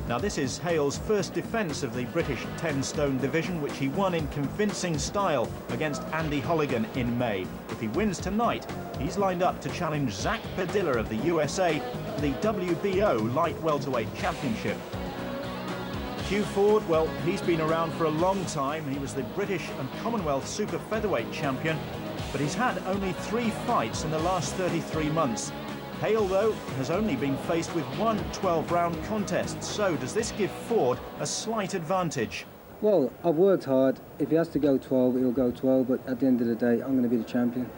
Now this is Hale's first defence of the British 10-stone division, which he won in convincing style against Andy Holligan in May. If he wins tonight, he's lined up to challenge Zach Padilla of the USA for the WBO light welterweight championship. HUGH FORDE, well, he's been around for a long time. He was the British and Commonwealth super featherweight champion, but he's had only 3 fights in the last 33 months. Hale, though, has only been faced with one 12-round contest. So does this give Forde a slight advantage? Well, I've worked hard. If he has to go 12, he'll go 12, but at the end of the day, I'm going to be the champion.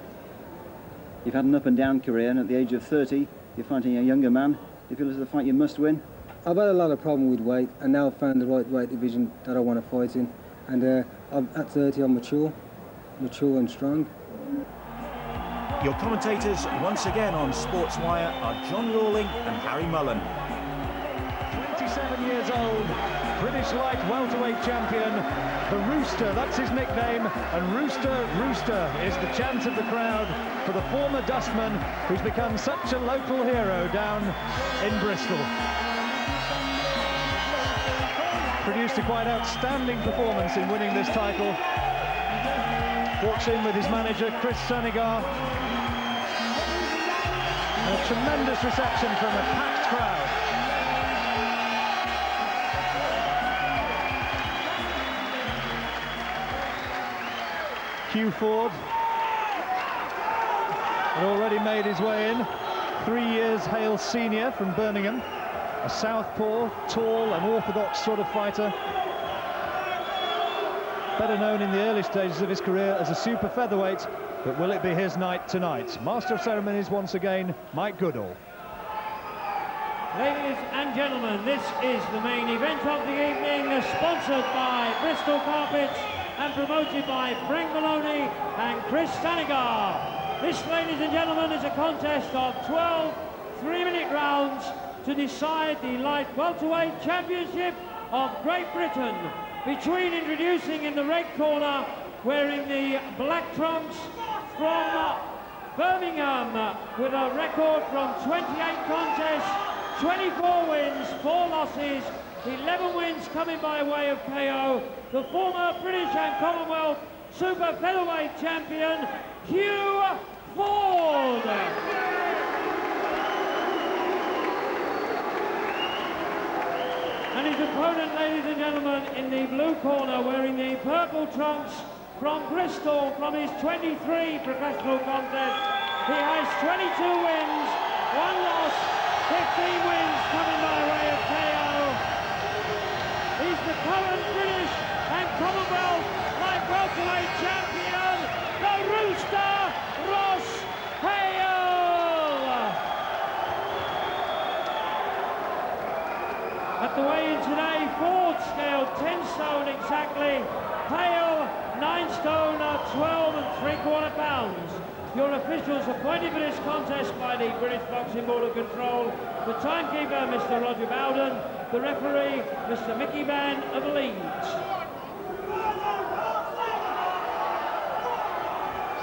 You've had an up-and-down career, and at the age of 30, you're fighting a younger man. Do you feel this is a fight you must win? I've had a lot of problem with weight, and now I've found the right weight division that I want to fight in. And at 30, I'm mature and strong. Your commentators once again on Sportswire are John Rawling and Harry Mullen. 27 years old, British light welterweight champion, the Rooster, that's his nickname, and Rooster is the chant of the crowd for the former dustman who's become such a local hero down in Bristol. Produced a quite outstanding performance in winning this title. Walks in with his manager, Chris Sanigar. A tremendous reception from a packed crowd. HUGH FORDE had already made his way in. 3 years Hale senior from Birmingham. A southpaw, tall and orthodox sort of fighter. Better known in the early stages of his career as a super featherweight, but will it be his night tonight? Master of ceremonies once again, Mike Goodall. Ladies and gentlemen, this is the main event of the evening, sponsored by Bristol Carpets and promoted by Frank Maloney and Chris Sanigar. This, ladies and gentlemen, is a contest of 12 3-minute rounds to decide the light welterweight championship of Great Britain, between introducing in the red corner, wearing the black trunks, from Birmingham, with a record from 28 contests, 24 wins, 4 losses, 11 wins coming by way of KO, the former British and Commonwealth super featherweight champion, HUGH FORDE. And his opponent, ladies and gentlemen, in the blue corner, wearing the purple trunks, from Bristol, from his 23 professional contests. He has 22 wins, 1 loss, 15 wins coming by way of KO. He's the current British and Commonwealth light welterweight champion, the Rooster, Ross Hale. At the weigh-in today, Forde scaled 10 stone exactly, Hale 9 stone, 12 3/4 pounds. Your officials appointed for this contest by the British Boxing Board of Control, the timekeeper, Mr. Roger Bowden, the referee, Mr. Mickey Van of Leeds.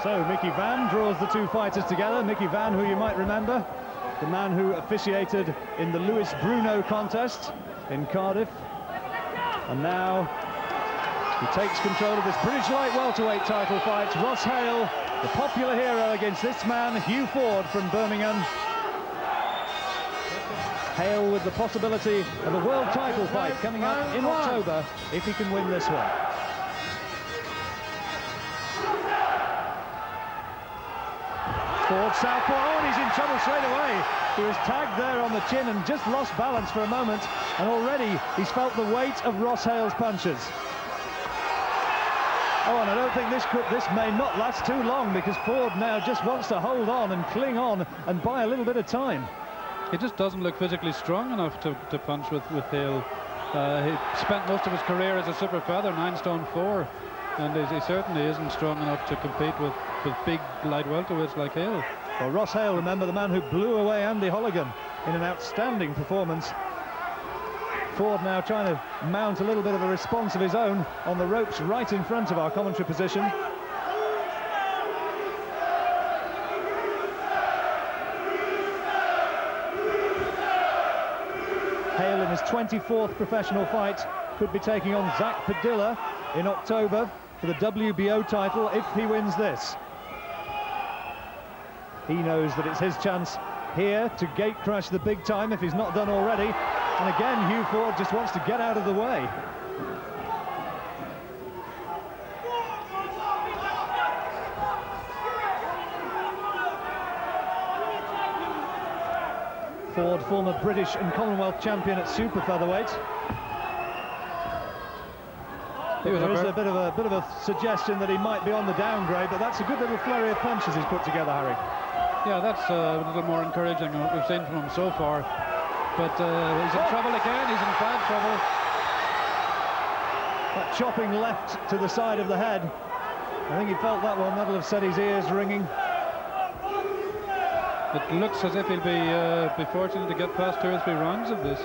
So Mickey Van draws the 2 fighters together. Mickey Van, who you might remember, the man who officiated in the Lewis Bruno contest in Cardiff. And now he takes control of this British light welterweight title fight. Ross Hale, the popular hero, against this man, HUGH FORDE from Birmingham. Hale with the possibility of a world title fight coming up in October if he can win this one. Forde southpaw, and he's in trouble straight away. He was tagged there on the chin and just lost balance for a moment, and already he's felt the weight of Ross Hale's punches. Oh, and I don't think this may not last too long, because Forde now just wants to hold on and cling on and buy a little bit of time. He just doesn't look physically strong enough to punch with Hale. He spent most of his career as a super feather, 9 stone 4, and he certainly isn't strong enough to compete with big light welterweights like Hale. Well, Ross Hale, remember, the man who blew away Andy Holligan in an outstanding performance. Forde now trying to mount a little bit of a response of his own on the ropes right in front of our commentary position. Hale in his 24th professional fight. Could be taking on Zach Padilla in October for the WBO title if he wins this. He knows that it's his chance here to gate crash the big time if he's not done already. And again, Hugh Forde just wants to get out of the way. Forde, former British and Commonwealth champion at super featherweight. There is a bit of a suggestion that he might be on the downgrade, but that's a good little flurry of punches he's put together, Harry. Yeah, that's a little more encouraging than what we've seen from him so far. But he's in trouble again. He's in bad trouble. That chopping left to the side of the head. I think he felt that one. That'll have set his ears ringing. It looks as if he'll be fortunate to get past 2 or 3 rounds of this.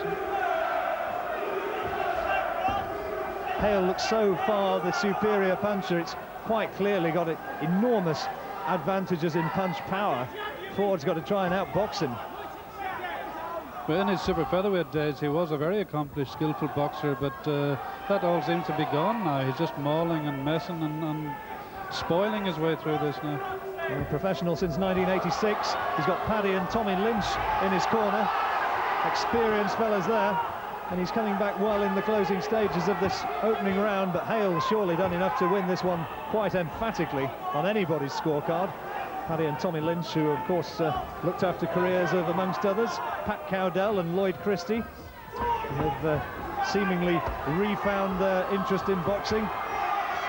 Hale looks so far the superior puncher. It's quite clearly got enormous advantages in punch power. Forde's got to try and outbox him. Well, in his super featherweight days, he was a very accomplished, skillful boxer, but that all seems to be gone now. He's just mauling and messing and spoiling his way through this now. Well, professional since 1986. He's got Paddy and Tommy Lynch in his corner. Experienced fellas there. And he's coming back well in the closing stages of this opening round, but Hale's surely done enough to win this one quite emphatically on anybody's scorecard. Paddy and Tommy Lynch, who of course looked after careers of, amongst others, Pat Cowdell and Lloyd Christie, have seemingly refound their interest in boxing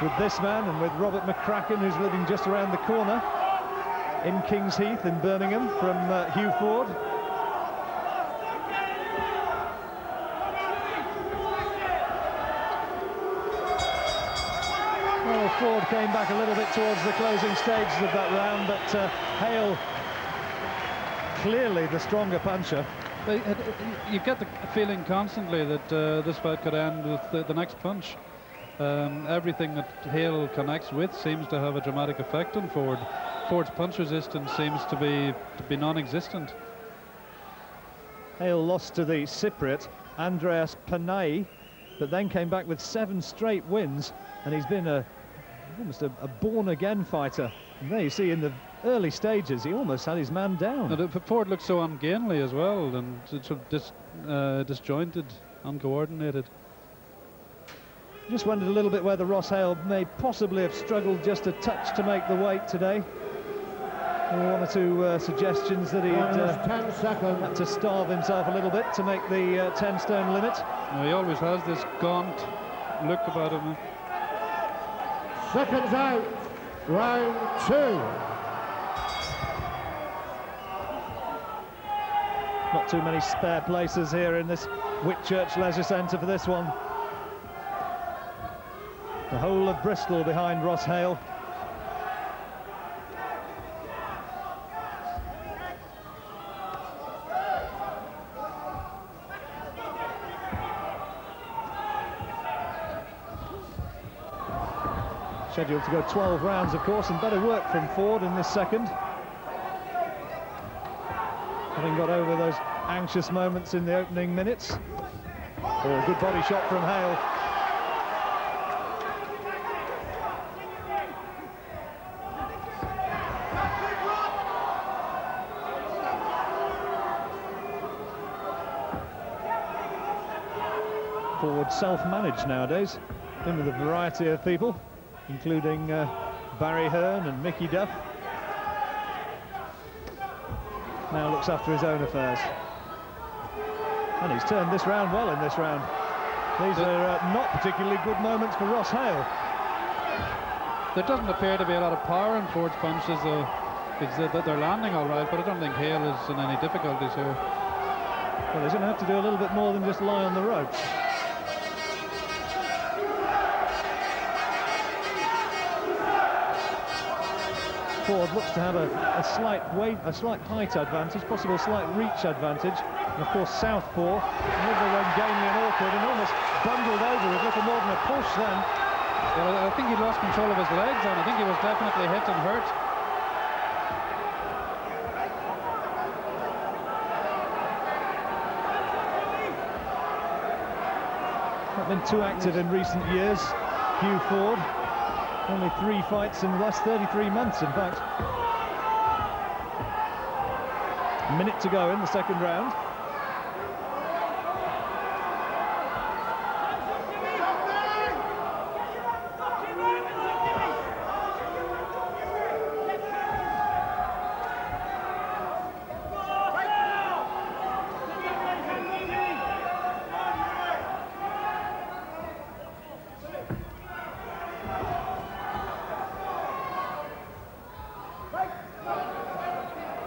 with this man and with Robert McCracken, who's living just around the corner in Kings Heath in Birmingham from Hugh Forde. Well, Forde came back a little bit towards the closing stages of that round, but Hale clearly the stronger puncher. You get the feeling constantly that this fight could end with the next punch. Everything that Hale connects with seems to have a dramatic effect on Forde. Forde's punch resistance seems to be non-existent. Hale lost to the Cypriot Andreas Panay, but then came back with 7 straight wins, and he's been almost a born-again fighter. And there you see in the early stages he almost had his man down. And Forde looks so ungainly as well, and sort of disjointed, uncoordinated. Just wondered a little bit whether Ross Hale may possibly have struggled just a touch to make the weight today. There were 1 or 2 suggestions that he'd 10 seconds. had to starve himself a little bit to make the 10-stone limit. He always has this gaunt look about him. Seconds out. Round 2. Not too many spare places here in this Whitchurch Leisure Centre for this one. The whole of Bristol behind Ross Hale. Scheduled to go 12 rounds, of course, and better work from Forde in this second. Having got over those anxious moments in the opening minutes. Oh, good body shot from Hale. Forde self-managed nowadays, in with a variety of people, including Barry Hearn and Mickey Duff. Now looks after his own affairs. And he's turned this round well in this round. These are not particularly good moments for Ross Hale. There doesn't appear to be a lot of power in Forde's punches, though. They're landing all right, but I don't think Hale is in any difficulties here. Well, he's going to have to do a little bit more than just lie on the ropes. Forde looks to have a slight height advantage, possible slight reach advantage, and of course southpaw, never ungainly and awkward, and almost bundled over with little more than a push then. Well, I think he lost control of his legs, and I think he was definitely hit and hurt. Not been too active in recent years, Hugh Forde. Only 3 fights in the last 33 months, in fact. A minute to go in the second round.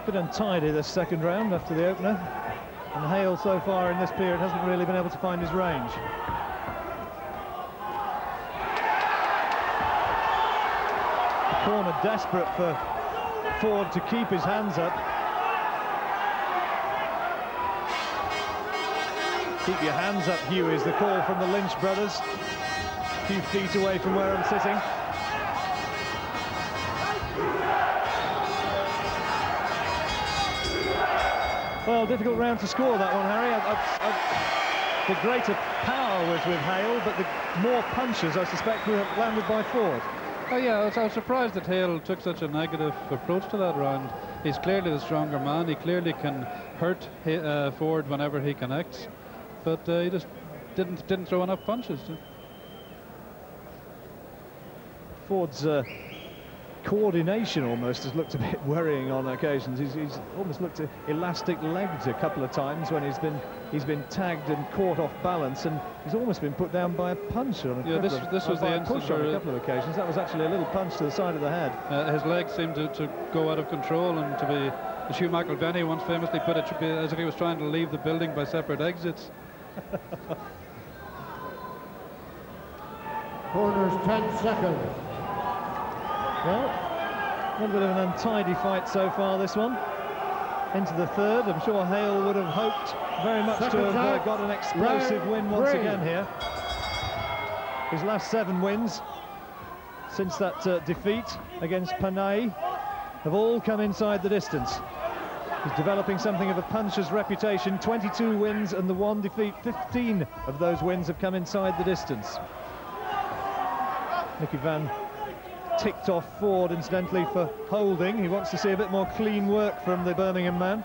Bit untidy this second round after the opener, and Hale so far in this period hasn't really been able to find his range. The corner desperate for Forde to keep his hands up. Keep your hands up, Hugh, is the call from the Lynch brothers. A few feet away from where I'm sitting. Well, difficult round to score, that one, Harry. The greater power was with Hale, but the more punches, I suspect, were landed by Forde. Oh yeah, I was surprised that Hale took such a negative approach to that round. He's clearly the stronger man. He clearly can hurt Forde whenever he connects, but he just didn't throw enough punches. Forde's coordination almost has looked a bit worrying on occasions. He's almost looked elastic-legged a couple of times when he's been tagged and caught off balance, and he's almost been put down by a punch on a this was the push on a couple of occasions. That was actually a little punch to the side of the head. His legs seemed to go out of control, and to be, as Hugh McElvenney once famously put it, as if he was trying to leave the building by separate exits. Corners 10 seconds. Well, a little bit of an untidy fight so far, this one. Into the third. I'm sure Hale would have hoped very much to have got an explosive win once again here. His last 7 wins since that defeat against Panay have all come inside the distance. He's developing something of a puncher's reputation. 22 wins and the 1 defeat. 15 of those wins have come inside the distance. Mickey Van ticked off Forde, incidentally, for holding. He wants to see a bit more clean work from the Birmingham man.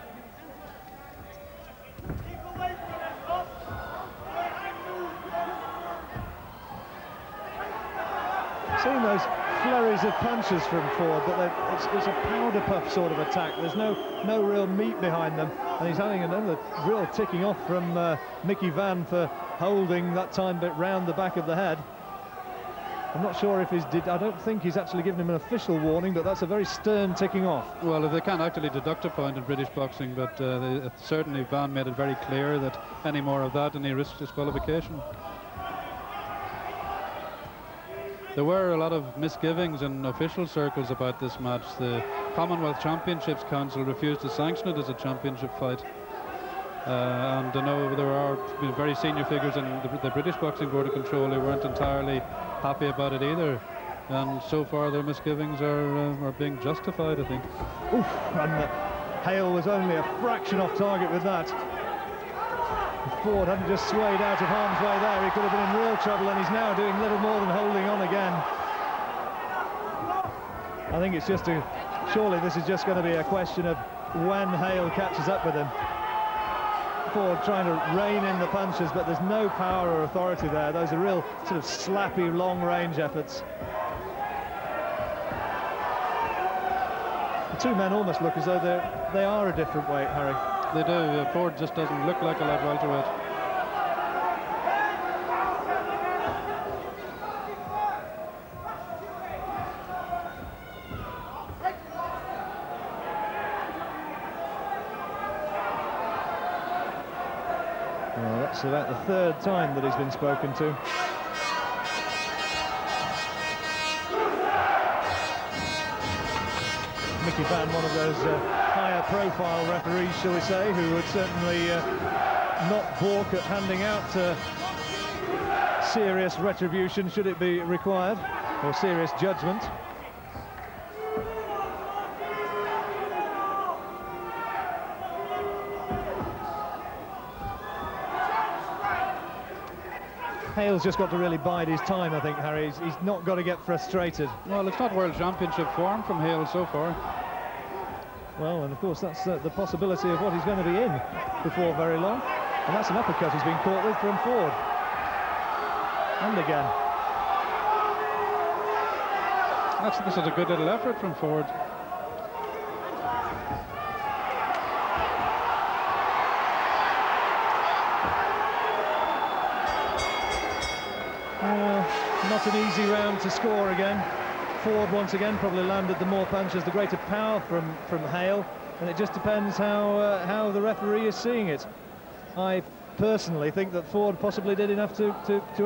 Seeing those flurries of punches from Forde, but it's a powder puff sort of attack. There's no real meat behind them, and he's having another real ticking off from Mickey Van for holding that time bit round the back of the head. I'm not sure if I don't think he's actually given him an official warning, but that's a very stern ticking off. Well, if they can't actually deduct a point in British boxing, but certainly Van made it very clear that any more of that and he risked disqualification. There were a lot of misgivings in official circles about this match. The Commonwealth Championships Council refused to sanction it as a championship fight. And I know there are very senior figures in the British Boxing Board of Control who weren't entirely happy about it either. And so far their misgivings are being justified, I think. Oof, and Hale was only a fraction off target with that. If Forde hadn't just swayed out of harm's way there, he could have been in real trouble, and he's now doing little more than holding on again. I think it's just surely this is just going to be a question of when Hale catches up with him. Forde trying to rein in the punches, but there's no power or authority there. Those are real sort of slappy, long-range efforts. The two men almost look as though they are a different weight, Harry. They do. Forde just doesn't look like a light welterweight. Well, that's about the 3rd time that he's been spoken to. Mickey Van, one of those higher profile referees, shall we say, who would certainly not balk at handing out serious retribution should it be required, or serious judgment. Hale's just got to really bide his time, I think, Harry. He's not got to get frustrated. Well, it's not World Championship form from Hale so far. Well, and of course that's the possibility of what he's going to be in before very long. And that's an uppercut he's been caught with from Forde. And again. This is a good little effort from Forde. Not an easy round to score again. Forde once again probably landed the more punches, the greater power from Hale, and it just depends how the referee is seeing it. I personally think that Forde possibly did enough to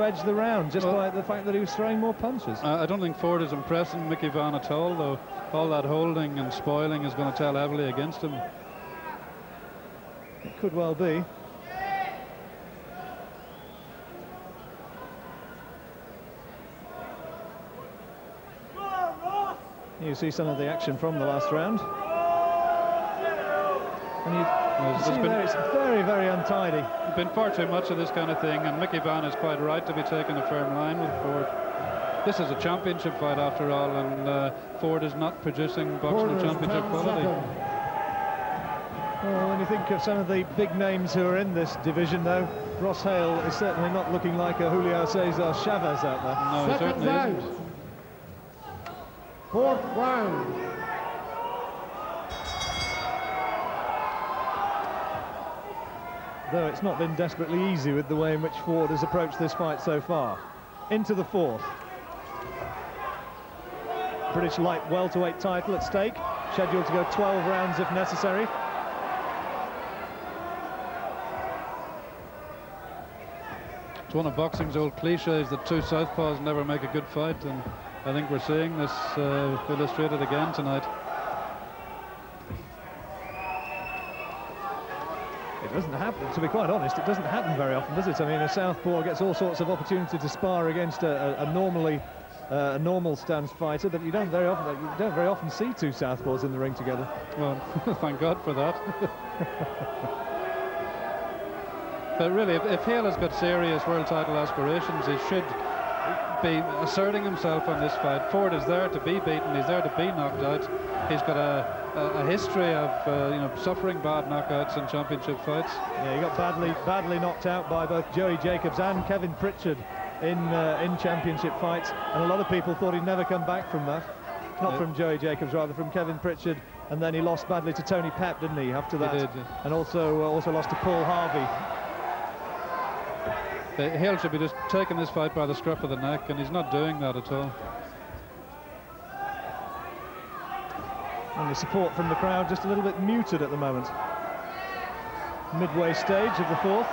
edge the round, just by the fact that he was throwing more punches. I don't think Forde is impressing Mickey Vann at all, though. All that holding and spoiling is going to tell heavily against him. It could well be. You see some of the action from the last round. And it's very, very untidy. There's been far too much of this kind of thing, and Mickey Vann is quite right to be taking a firm line with Forde. This is a championship fight after all, and Forde is not producing boxing of championship quality. Well, when you think of some of the big names who are in this division, though, Ross Hale is certainly not looking like a Julio Cesar Chavez out there. No, he certainly isn't. Fourth round. Though it's not been desperately easy with the way in which Forde has approached this fight so far. Into the fourth. British light welterweight title at stake, scheduled to go 12 rounds if necessary. It's one of boxing's old cliches that two southpaws never make a good fight, and I think we're seeing this illustrated again tonight. It doesn't happen, to be quite honest, it doesn't happen very often, does it? I mean, a southpaw gets all sorts of opportunity to spar against a normal stance fighter, but you don't very often see two southpaws in the ring together. Well, thank God for that. But really, if Hale has got serious world title aspirations, he should be asserting himself on this fight. Forde is there to be beaten, he's there to be knocked out. He's got a history of suffering bad knockouts in championship fights. Yeah, he got badly knocked out by both Joey Jacobs and Kevin Pritchard in championship fights, and a lot of people thought he'd never come back from that. Not from Joey Jacobs, rather from Kevin Pritchard, and then he lost badly to Tony Pep, didn't he, after that? He did, yeah. And also lost to Paul Harvey. Hale should be just taking this fight by the scruff of the neck, and he's not doing that at all. And the support from the crowd just a little bit muted at the moment. Midway stage of the fourth.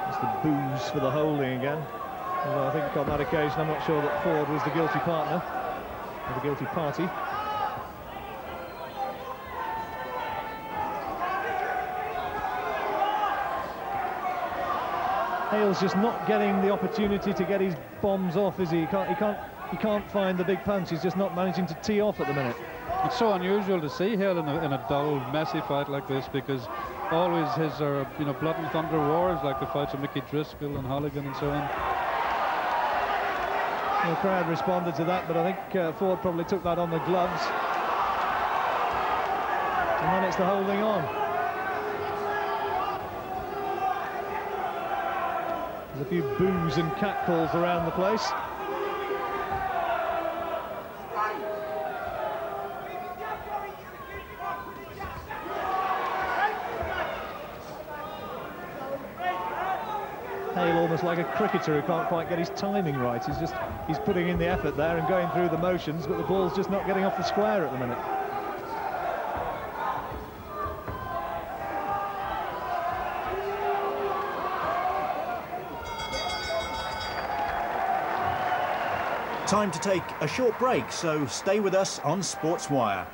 It's the boos for the holding again. Although I think on that occasion I'm not sure that Forde was the guilty partner. The guilty party. Hale's just not getting the opportunity to get his bombs off, is he? He can't find the big punch. He's just not managing to tee off at the minute. It's so unusual to see Hale in a dull, messy fight like this, because always his are blood and thunder wars, like the fights of Mickey Driscoll and Holligan and so on. The crowd responded to that, but I think Forde probably took that on the gloves. And then it's the holding on. There's a few boos and catcalls around the place. Hale almost like a cricketer who can't quite get his timing right. He's putting in the effort there and going through the motions, but the ball's just not getting off the square at the minute. Time to take a short break, so stay with us on Sports Wire.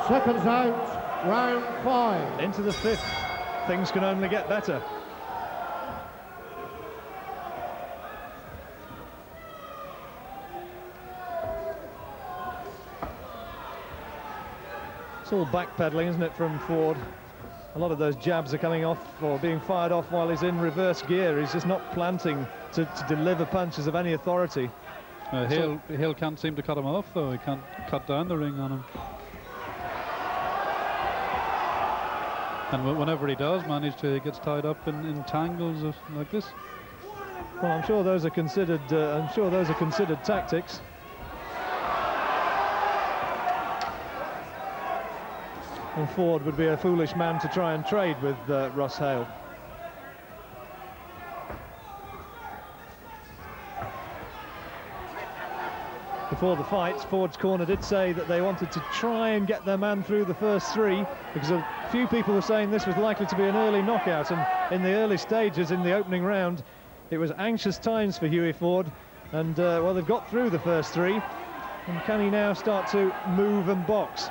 Seconds out, round 5. Into the fifth. Things can only get better. It's all backpedaling, isn't it, from Forde? A lot of those jabs are coming off or being fired off while he's in reverse gear. He's just not planting to deliver punches of any authority. Hale can't seem to cut him off, though. He can't cut down the ring on him. And whenever he does manage to, he gets tied up in tangles like this. Well, I'm sure those are considered. I'm sure those are considered tactics. And Forde would be a foolish man to try and trade with Ross Hale. Before the fight, Forde's corner did say that they wanted to try and get their man through the first three, because a few people were saying this was likely to be an early knockout, and in the early stages in the opening round it was anxious times for HUGH FORDE, and well, they've got through the first three, and can he now start to move and box?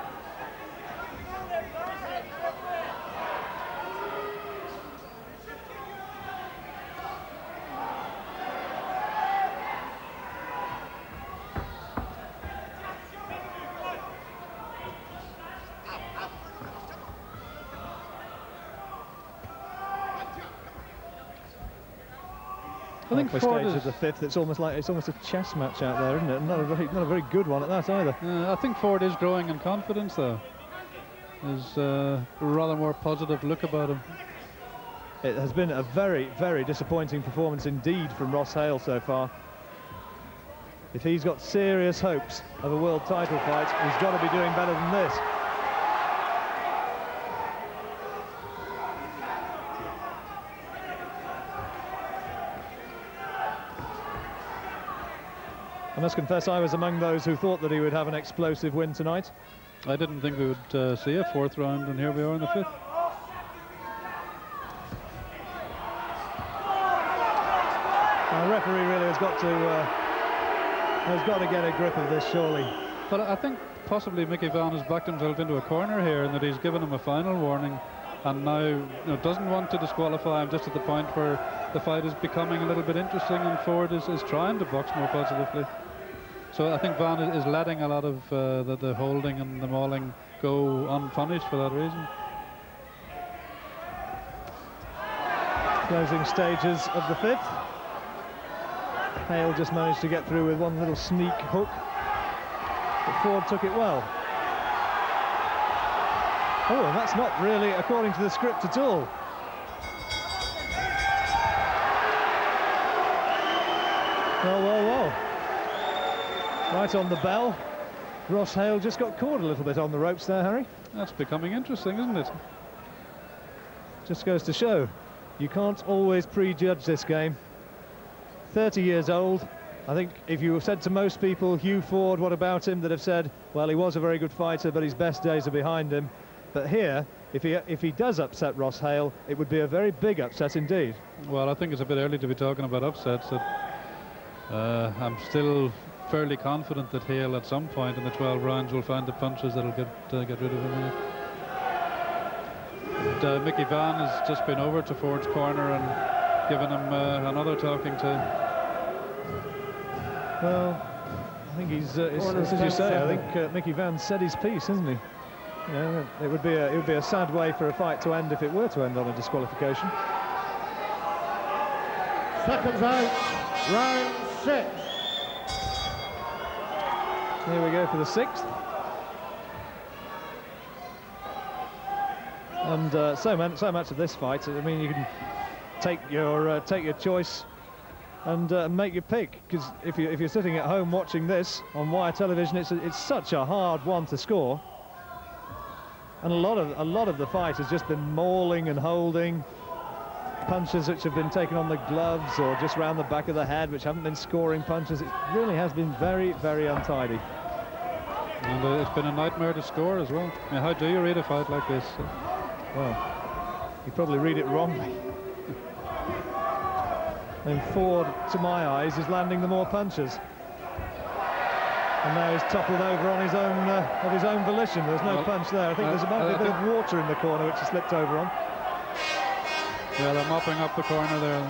I think Forde stage of the fifth. It's almost a chess match out there, isn't it? Not a very good one at that either. I think Forde is growing in confidence, though. There's a rather more positive look about him. It has been a very, very disappointing performance indeed from Ross Hale so far. If he's got serious hopes of a world title fight, he's got to be doing better than this. I must confess I was among those who thought that he would have an explosive win tonight. I didn't think we would see a fourth round, and here we are in the fifth. The referee really has got to get a grip of this, surely. But I think possibly Mickey Vann has backed himself into a corner here, and that he's given him a final warning, and now doesn't want to disqualify him just at the point where the fight is becoming a little bit interesting, and Forde is trying to box more positively. So I think Vann is letting a lot of the holding and the mauling go unpunished for that reason. Closing stages of the fifth. Hale just managed to get through with one little sneak hook, but Forde took it well. Oh, and that's not really according to the script at all. Well. Right on the bell. Ross Hale just got caught a little bit on the ropes there, Harry. That's becoming interesting, isn't it? Just goes to show, you can't always prejudge this game. 30 years old. I think if you said to most people, HUGH FORDE, what about him, that have said, well, he was a very good fighter, but his best days are behind him. But here, if he does upset Ross Hale, it would be a very big upset indeed. Well, I think it's a bit early to be talking about upsets. I'm still fairly confident that Hale at some point in the 12 rounds will find the punches that'll get rid of him. And, Mickey Vann has just been over to Forde's corner and given him another talking to. Well, I think he's as you say. I think Mickey Vann said his piece, hasn't he? You know, it would be a sad way for a fight to end if it were to end on a disqualification. Seconds out, round 6. Here we go for the sixth. And so much of this fight, I mean, you can take your choice and make your pick, because if you're sitting at home watching this on wire television, it's such a hard one to score, and a lot of the fight has just been mauling and holding, punches which have been taken on the gloves or just round the back of the head, which haven't been scoring punches. It really has been very, very untidy. And it's been a nightmare to score as well. I mean, how do you read a fight like this? Well, you probably read it wrongly. And Forde, to my eyes, is landing the more punches. And now he's toppled over on his own of his own volition. There's no punch there. I think there's a bit of water in the corner which he slipped over on. Yeah, they're mopping up the corner there.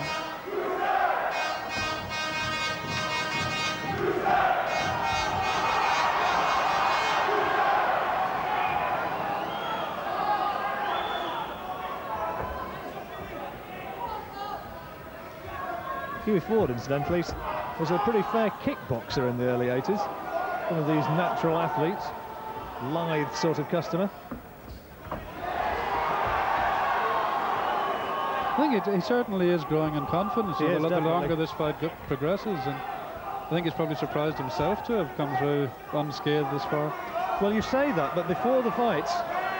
Hughie Forde, incidentally, was a pretty fair kickboxer in the early 80s. One of these natural athletes, lithe sort of customer. I think he certainly is growing in confidence. He is, The definitely. longer this fight progresses, and I think he's probably surprised himself to have come through unscathed this far. Well, you say that, but before the fight,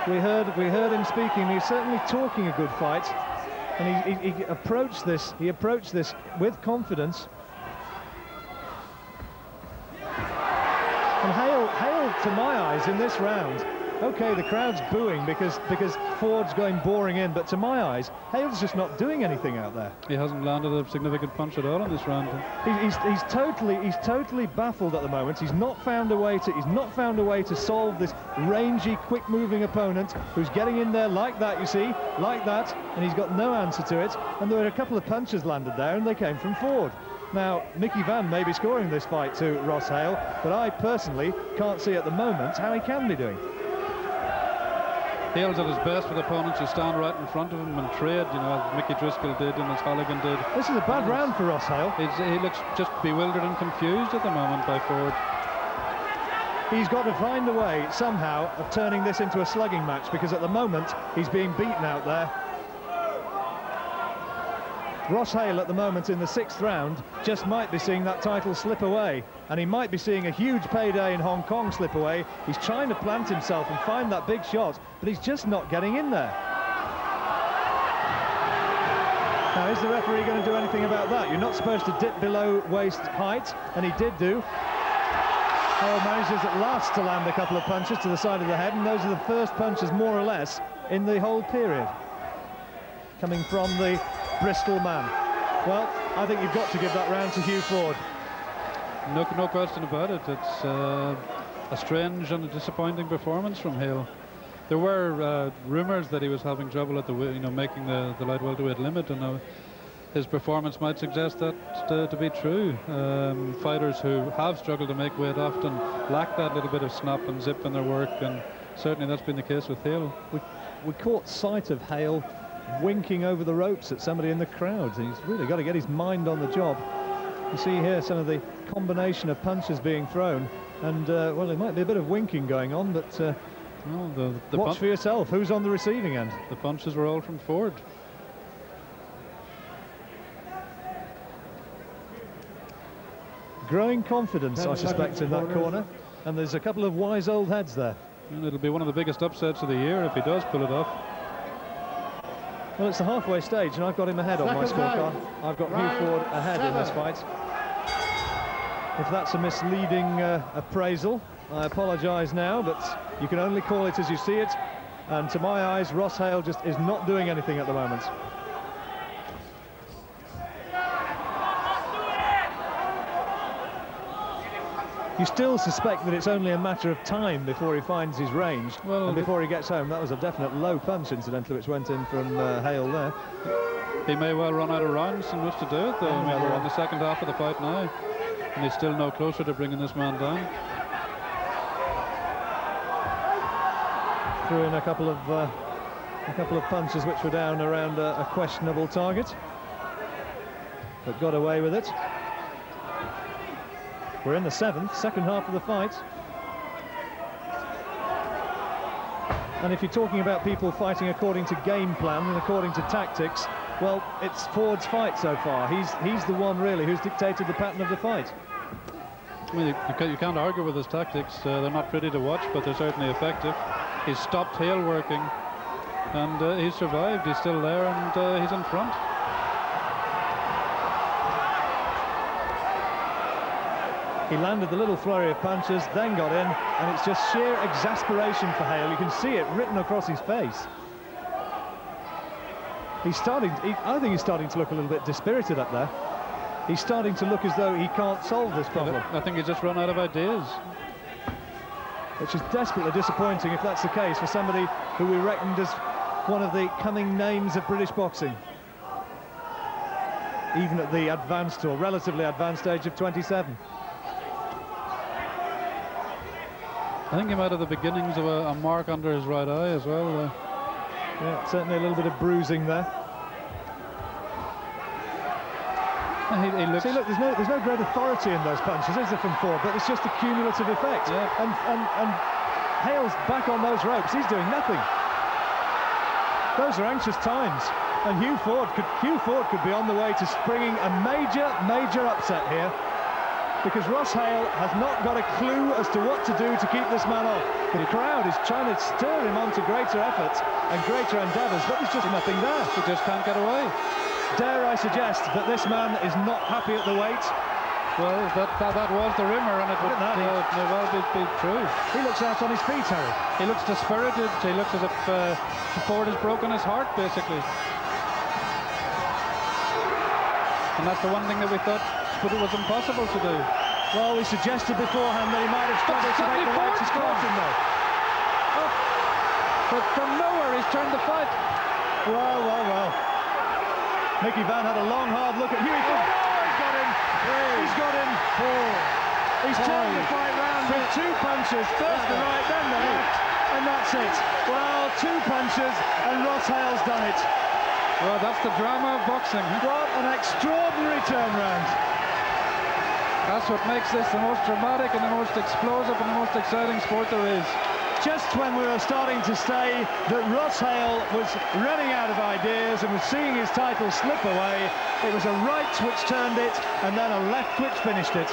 we heard him speaking. He's certainly talking a good fight, and he approached this with confidence. And Hale, to my eyes, in this round, okay, the crowd's booing because Forde's going boring in, but to my eyes, Hale's just not doing anything out there. He hasn't landed a significant punch at all in this round. He's totally baffled at the moment. He's not found a way to solve this rangy, quick-moving opponent who's getting in there like that, you see, like that, and he's got no answer to it. And there were a couple of punches landed there, and they came from Forde. Now, Mickey Vann may be scoring this fight to Ross Hale, but I personally can't see at the moment how he can be doing. Hale's at his best with opponents who stand right in front of him and trade, you know, as Mickey Driscoll did and as Halligan did. This is a bad round for Ross Hale. He looks just bewildered and confused at the moment by Forde. He's got to find a way somehow of turning this into a slugging match, because at the moment he's being beaten out there. Ross Hale at the moment in the 6th round just might be seeing that title slip away, and he might be seeing a huge payday in Hong Kong slip away. He's trying to plant himself and find that big shot, but he's just not getting in there. Now, is the referee going to do anything about that? You're not supposed to dip below waist height, and he did do. Hale manages at last to land a couple of punches to the side of the head, and those are the first punches, more or less, in the whole period, coming from the Bristol man. Well, I think you've got to give that round to Hugh Forde. No question about it. It's a strange and a disappointing performance from Hale. There were rumours that he was having trouble at the making the light welterweight limit, and his performance might suggest that to be true. Fighters who have struggled to make weight often lack that little bit of snap and zip in their work, and certainly that's been the case with Hale. We caught sight of Hale winking over the ropes at somebody in the crowd. He's really got to get his mind on the job. You see here some of the combination of punches being thrown, and well, there might be a bit of winking going on, but watch for yourself. Who's on the receiving end? The punches were all from Forde. Growing confidence, I suspect, in that corner, and there's a couple of wise old heads there. And it'll be one of the biggest upsets of the year if he does pull it off. Well, it's the halfway stage, and I've got him ahead on my scorecard. I've got Hugh Forde ahead in this fight. If that's a misleading appraisal, I apologise now, but you can only call it as you see it. And to my eyes, Ross Hale just is not doing anything at the moment. You still suspect that it's only a matter of time before he finds his range, and before he gets home. That was a definite low punch, incidentally, which went in from Hale there. He may well run out of rounds in which to do it, though. I mean, we're in the second half of the fight now, and he's still no closer to bringing this man down. Threw in a couple of punches which were down around a questionable target, but got away with it. We're in the 7th, second half of the fight. And if you're talking about people fighting according to game plan and according to tactics, well, it's Forde's fight so far. He's the one, really, who's dictated the pattern of the fight. I mean, you can't argue with his tactics. They're not pretty to watch, but they're certainly effective. He's stopped Hale working, and he's survived. He's still there, and he's in front. He landed the little flurry of punches, then got in, and it's just sheer exasperation for Hale. You can see it written across his face. I think he's starting to look a little bit dispirited up there. He's starting to look as though he can't solve this problem. I think he's just run out of ideas. Which is desperately disappointing if that's the case for somebody who we reckoned as one of the coming names of British boxing. Even at the advanced or relatively advanced age of 27. I think he might have the beginnings of a mark under his right eye as well. Yeah, certainly a little bit of bruising there. He looks... See, look, there's no great authority in those punches, is there, from Forde? But it's just a cumulative effect. Yeah. And Hale's back on those ropes. He's doing nothing. Those are anxious times. And Hugh Forde could be on the way to springing a major upset here, because Ross Hale has not got a clue as to what to do to keep this man off. The crowd is trying to stir him on to greater efforts and greater endeavours, but there's just nothing there. He just can't get away. Dare I suggest that this man is not happy at the weight? Well, that was the rumour, and it would may well be true. He looks out on his feet, Harry. He looks dispirited. He looks as if Forde has broken his heart, basically. And that's the one thing that we thought it was impossible to do. Well, we suggested beforehand that he might have struggled to make the weight. He's caught him, though. Oh. But from nowhere, he's turned the fight. Well. Mickey Vann had a long, hard look at Hughie Forde. Oh, he's got him. He's got him. He's turned the fight round with 2 punches. First the right, then the left. And that's it. Well, 2 punches, and Ross Hale's done it. Well, that's the drama of boxing. What an extraordinary turnaround. That's what makes this the most dramatic and the most explosive and the most exciting sport there is. Just when we were starting to say that Ross Hale was running out of ideas and was seeing his title slip away, it was a right which turned it, and then a left which finished it.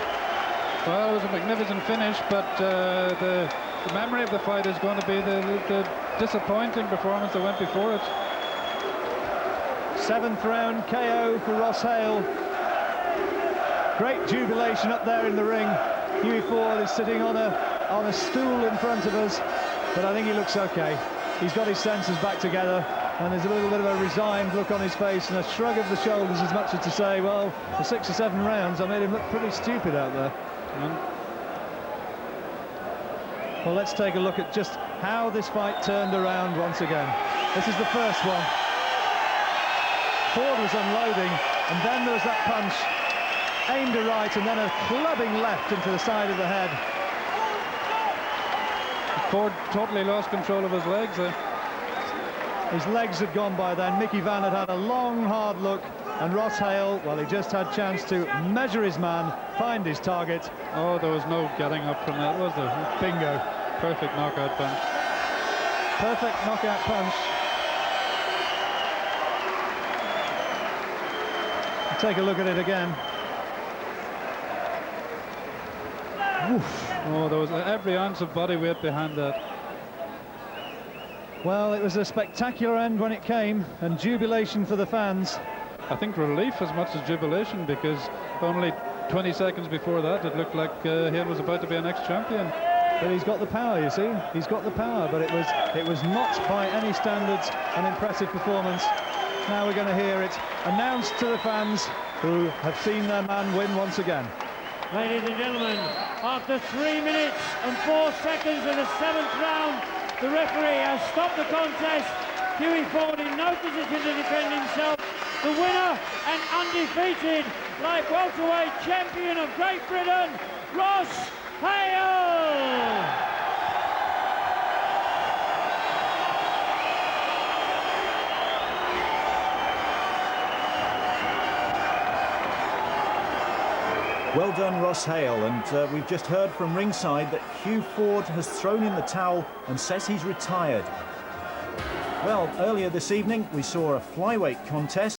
Well, it was a magnificent finish, but the memory of the fight is going to be the disappointing performance that went before it. 7th round KO for Ross Hale. Great jubilation up there in the ring. Hughie Forde is sitting on a stool in front of us, but I think he looks okay. He's got his senses back together, and there's a little bit of a resigned look on his face and a shrug of the shoulders, as much as to say, well, for 6 or 7 rounds I made him look pretty stupid out there. Well, let's take a look at just how this fight turned around once again. This is the first one. Forde was unloading, and then there was that punch, aimed a right, and then a clubbing left into the side of the head. Forde totally lost control of his legs there. His legs had gone by then. Mickey Vann had a long, hard look, and Ross Hale, well, he just had a chance to measure his man, find his target. Oh, there was no getting up from that, was there? Bingo. Perfect knockout punch. Perfect knockout punch. Take a look at it again. Oof. Oh, there was every ounce of body weight behind that. Well, it was a spectacular end when it came, and jubilation for the fans. I think relief as much as jubilation, because only 20 seconds before that it looked like Hale was about to be an ex-champion. But he's got the power, you see. He's got the power, but it was not by any standards an impressive performance. Now we're going to hear it announced to the fans who have seen their man win once again. Ladies and gentlemen, after 3 minutes and 4 seconds of the 7th round, the referee has stopped the contest. Hughie Forde in no position to defend himself. The winner and undefeated light welterweight champion of Great Britain, Ross Hale. Well done, Ross Hale, and we've just heard from ringside that Hugh Forde has thrown in the towel and says he's retired. Well, earlier this evening we saw a flyweight contest